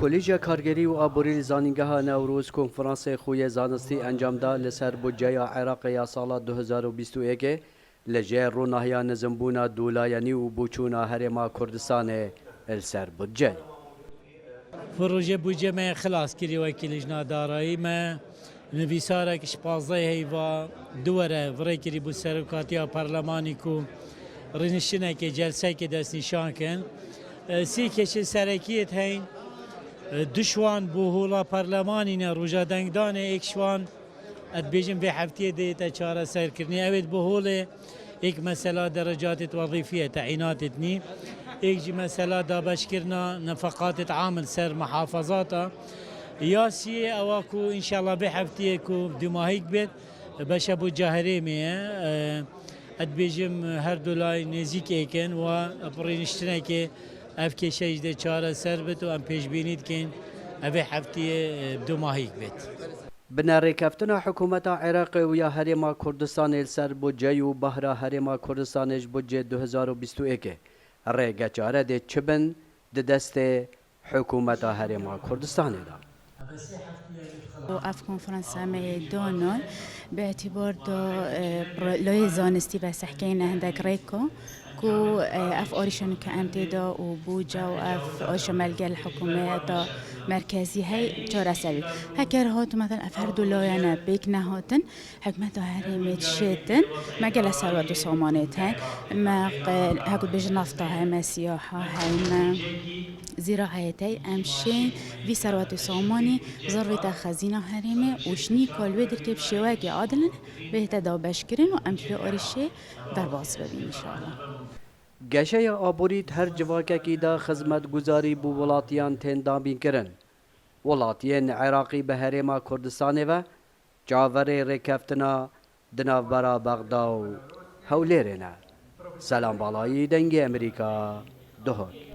کلیجا کارگری و آبوری زانینگاه نوروز کنفرانس خوی زانستی انجام دا لسر بودجه عراق یا سال 2021 لجه روناهیا نزمبونا دولایانی و بوچونا هرما کردستان السر بودجه پروژه بودجه ما خلاص کری وکیلش نادارایی ما نویساره کش 15 هیوا دوره وری کری بود سرکاتیا پارلمانی کو رنشینه که جلسه که دست نشان کن سی کش سرکیت هین دشوان بوهولا پارلمانی نه روجا دنگدان اکشوان ادبیجم به هفته دیتا چهار سر کرنی اوید بوهوله ایک مسئله درجات وظیفیه تعیینات نی ایک مسئله دابش کرنا نفقات عامل سر محافظاتا یاسی اواکو انشالله به هفته کو دماهیک بید باش ابو جاهری میه ادبیجم هر دولای نزیک ایکن و برینشتنه که اف کشش ده چهار سر بید و ام پیش بینید کن اوه هفته دماهیک بید بناره کفتنا حکومت عراق و یا هرما کردستان السر بودجه و بهرا هرما کردستانش بودجه 2021 ریگه چاره ده چبن ده دست حکومت هرما کردستان دا اف کنفرانس همه دانال به اعتبار دا لای زانستی و سحکین هندک ریکو کو اف آریشون که امتدا و بوجا و اف آریشون ملگل الحکومه دا مرکزی های چهار سوی هکر هات مثلا اف هر دولایانه بیک نهاتن حکمت هریمت شیتن مگل سروت و سامانت های ما هکو بیج نفتا های ما سیاحه های زراعتی امشین وی سروت و سامانی ضروری خزینه هریمه وشنی کالوی در که بشواک عادلن بهت دابش کرن و امشی آریشه در باز ببین انشاءالله. گشه آبورید هر جواکه کی دا خدمت گزاری بو ولاتیان تندابین کرن. ولاتیان عراقی به هرما کردستان و جاور رکفتنا دنابرا بغداد و هولیرنا. سلام بالایی دنگ امریکا دهود.